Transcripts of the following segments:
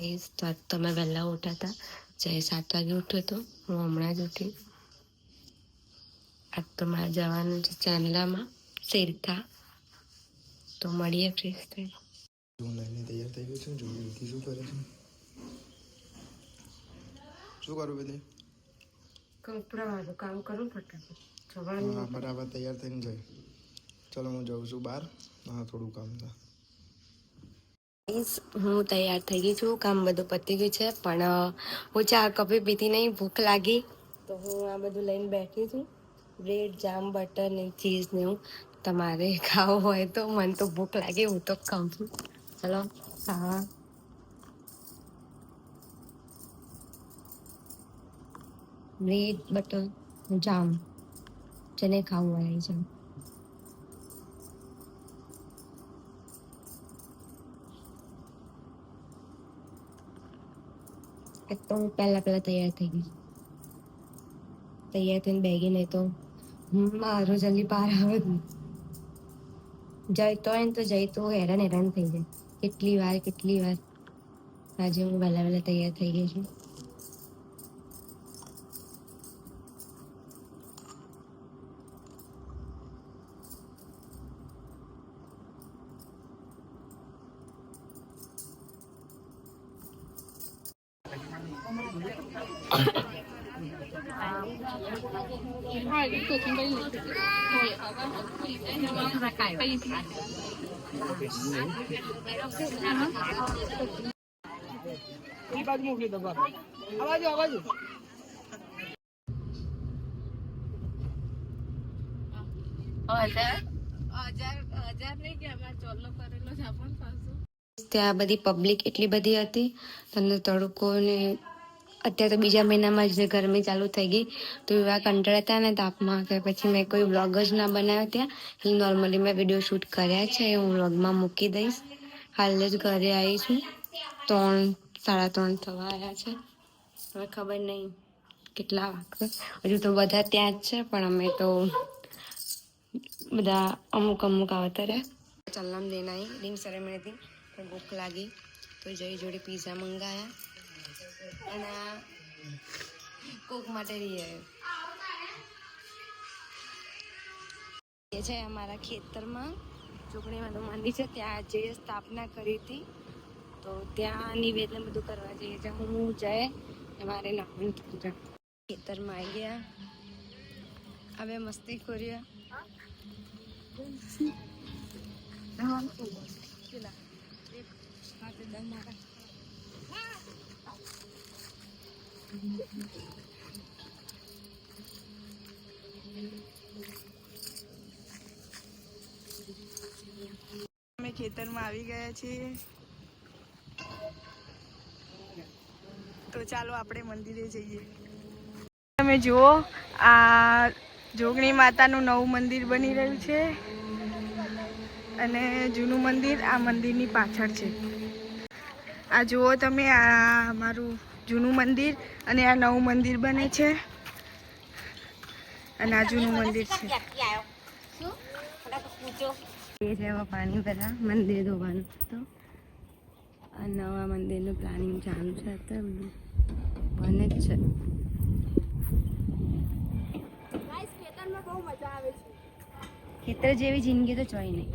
Guys, તો આજ તો મેં વહેલા ઉઠ્યા હતા. જય 7 વાગે ઉઠ્યો હતો. હું હમણાં જ ઉઠી. આજ તો મારે જવાનું છે ચાંદલામાં શેરખા. તો મળીએ ફ્રેશ થઈ. હું લઈને તૈયાર થઈ ગયો છું. જોઈએ વિકી શું કરે છે. શું કરું બેન? કપડાં કામ કરું ફટાફટ. હા, બરાબર તૈયાર થઈને જાય. ચલો હું જાઉં છું બહાર. હા, થોડું કામ છે. હું તૈયાર થઈ ગઈ છું. કામ બધું પતી ગયું છે, પણ હું ચા કપી પીધી નહીં. ભૂખ લાગી તો હું આ બધું લઈને બેઠી છું. બ્રેડ, જામ, બટર ને ચીઝ ને એવું. તમારે ખાવું હોય તો. મને તો ભૂખ લાગી, હું તો ખાઉં છું. ચલો હા. બ્રેડ, બટર, જામ, જેને ખાવું હોય છે. તો હું પહેલા તૈયાર થઈ ગઈ. તૈયાર થઈને બેગી નહીં તો મારો જલ્દી બહાર આવે જ નહીં. જઈતો હોય ને તો જઈતો હેરાન થઈ જાય. કેટલી વાર આજે હું વહેલા તૈયાર થઈ ગઈ છું. ત્યાં બધી પબ્લિક એટલી બધી હતી. તમને તડકો ને અત્યારે તો બીજા મહિનામાં જ ગરમી ચાલુ થઈ ગઈ. તો એવા કંટાળા ને તાપમાં કે પછી મેં કોઈ વ્લોગ જ ના બનાવ્યો ત્યાં. નોર્મલી મેં વિડીયો શૂટ કર્યા છે, હું વ્લોગમાં મૂકી દઈશ. હાલ જ ઘરે આવી છું. 3, 3:30 થવા આવ્યા છે. હવે ખબર નહીં કેટલા વાગશે. હજુ તો બધા ત્યાં જ છે, પણ અમે તો બધા અમુક આવતા રહ્યા. ચાલનામ લઈને આવી રિંગ સેરેમનીથી. પણ ભૂખ લાગી તો જઈ જોડે પીઝા મંગાયા અને કોક માટે એ છે અમારા ખેતરમાં જોગણીવાનું મંદિર છે. ત્યાં જે સ્થાપના કરી હતી, તો ત્યાં નિવેદન બધું કરવા જઈએ છીએ. હું જાય મારે નાખવાનું થતું. ખેતરમાં આવી ગયા. હવે મસ્તી કરીએ. અમે ખેતરમાં આવી ગયા છીએ, તો ચાલો આપણે મંદિરે જઈએ. તમે જુઓ, આ જોગણી માતાનું નવું મંદિર બની રહ્યું છે અને જૂનું મંદિર આ મંદિરની પાછળ છે. આ જુઓ તમે, આ અમારું જૂનું મંદિર અને આ નવું મંદિર બને છે. અને આ જૂનું મંદિર છે. પાણી ભરા મંદિર ધોવાનું હતું. આ નવા મંદિરનું પ્લાનિંગ ચાલુ છે. અત્યારે બને જ છે. ખેતરમાં બહુ મજા આવે છે. ખેતર જેવી જિંદગી તો જોઈ નહીં.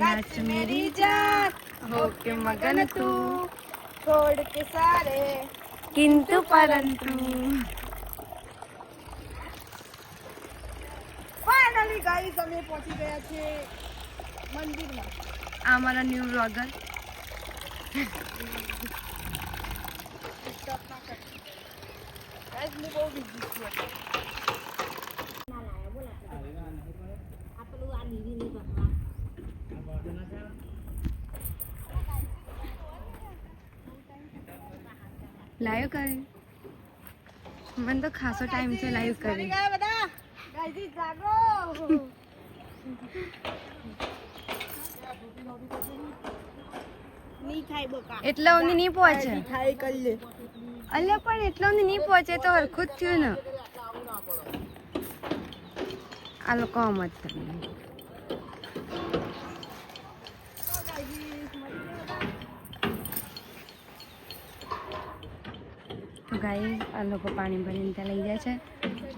नाच मेरी जान हो के मगन तू छोड़ के सारे किंतु परंतु फाइनली गाइस અમે પહોંચી ગયા છે મંદિરમાં. આ અમારા ન્યૂ વ્લોગર ગાઈસ હું બહુ બિઝી છું. લાઈવ કરે. મને તો ખાસો ટાઈમ છે લાઈવ કરે. બધા ગાઈસ જાગો. એટલા ઊંધી નહીં પહોંચે ખાઈ કરી લે. અલ્યા પણ એટલા ઊંધી નહીં પહોંચે તો હરખું જ થયું ને આ લોકો આમ જ તમને તો ગાઈ આ લોકો પાણી ભરીને ત્યાં લઈ જાય છે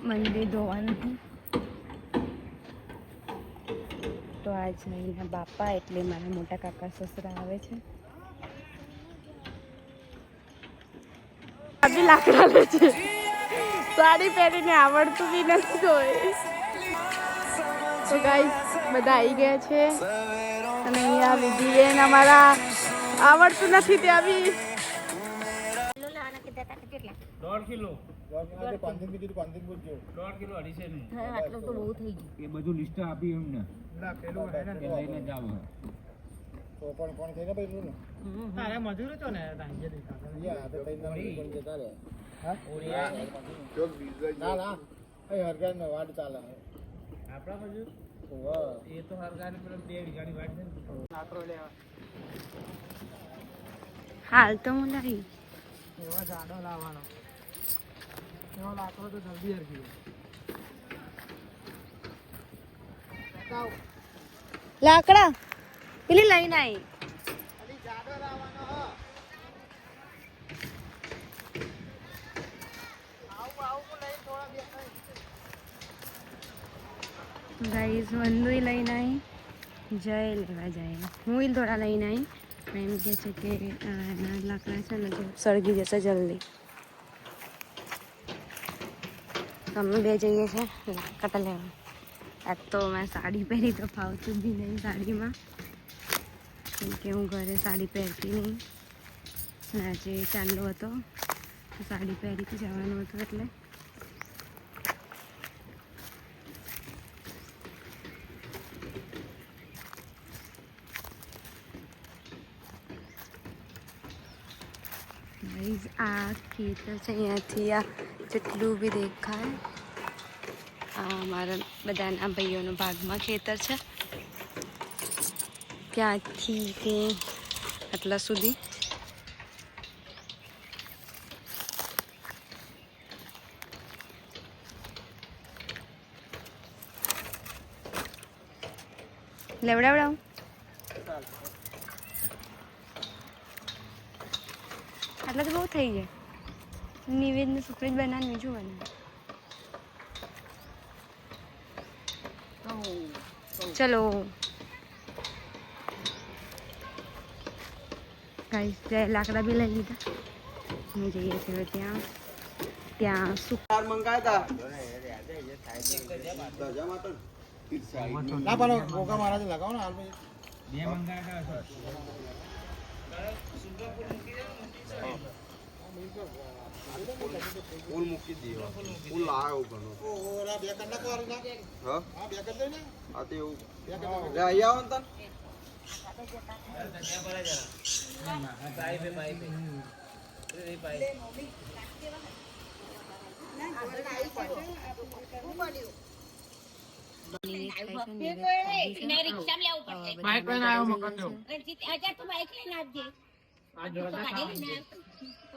મંદિર ધોવાનું તો આજ એના બાપા એટલે મારા મોટા કાકા સસરા આવે છે અભી લાકડા લે છે સાડી પહેરીને આવડતું બી નથી તો ગાઈસ બધા આવી ગયા છે અને અહીંયા બીજી બેન અમારા આવડતું નથી ત્યાં બી 1.5 કિલો 1.5 કિલો 250 આટલું તો બહુ થઈ ગયું એ બધું લિસ્ટ આપી એમને ના પેલું હે ને લઈને જાવ તો પણ થઈ ને ભાઈ ને અરે મજૂર તો ને તાંજે દેખા યા તો કઈ ના પણ જતા રે હા ઓરિયા જો બીજો ના ના એ હરગાન નો વાડ ચાલે આપડા મજૂર એ તો હરગાન પર 2 વીઘાની વાડ છે નાત્રો લેવા હાલ તો હું લાવી એવા જાડો લાવવાનો એવો લાકડો તો જલ્દી હરગી લાકડા પેલી લઈને આવી જાડો લાવવાનો હો આવું લઈ થોડા બે ગાઈસ વંદુ લઈને આવી જય લેવા જાય હું થોડા લઈને આવી એમ કહે છે કે એના લાકડા છે ને તો સળગી જશે જલ્દી અમે બે જઈએ છે લાકડા લેવા આજ તો મેં સાડી પહેરી તો ફાવતું બી નહીં સાડીમાં કેમ કે હું ઘરે સાડી પહેરતી નહીં આજે ચાંદલો હતો તો સાડી પહેરીથી જવાનું હતું એટલે આ ખેતર છે અહીંયાથી આ જેટલું બી દેખાય આ મારા બધાના ભાઈઓનો ભાગમાં ખેતર છે ત્યાંથી કે આટલા સુધી લેવડાવડાવું આટલા તો બહુ થઈ ગયા નિવેદને સુખરીત બનાવીને બીજું બનાવે ચલો ગાઈસ લાકડા બી લઈ લીધા અમે જઈએ છીએ ત્યાં સુકાર મંગાયા ના પણ કોકા મહારાજ લગાવો ને હાલ બે મંગાયા ફૂલ મૂકી દીધો ફૂલ લાવ્યો ઘણો ઓલા બે કલાક વાળી ના હા હા બે કલાક ને આ તે એવું બે કલાક લે આઈ આવો તન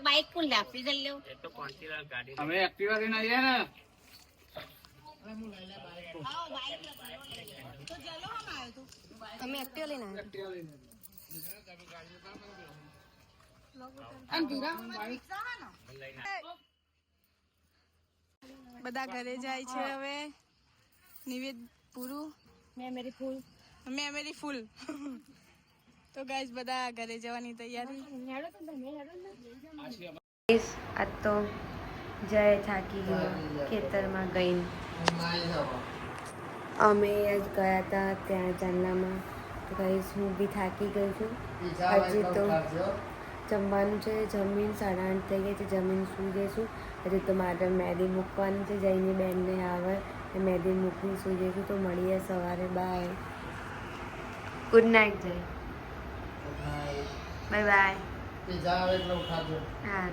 બાઈક કોણ લાપી દે લ્યો અમે એક્ટિવા લઈને આવીએ ને અમે એક્ટિવા લઈને બધા ઘરે જાય છે હવે નિવેદ પૂરું મેમરી ફૂલ તો ગાઈસ બધા ઘરે જવાની તૈયારી આજ તો જય થાકી ગયો ખેતરમાં ગઈને અમે આજ ગયા હતા ત્યાં ચાંદલામાં તો ગાઈસ હું બી થાકી ગઈ છું હજી તો જમવાનું છે જમીન 8:30 થઈ ગઈ છે જમીન સૂઈ જઈશું હજી તો મારે મહેંદી મૂકવાની છે જઈને બેનને આવે એ મહેંદી મૂકીને સૂઈ જઈશું તો મળીએ સવારે બાય ગુડ નાઇટ જય બાય બાય જાવ એટલે ઉઠાડજો હા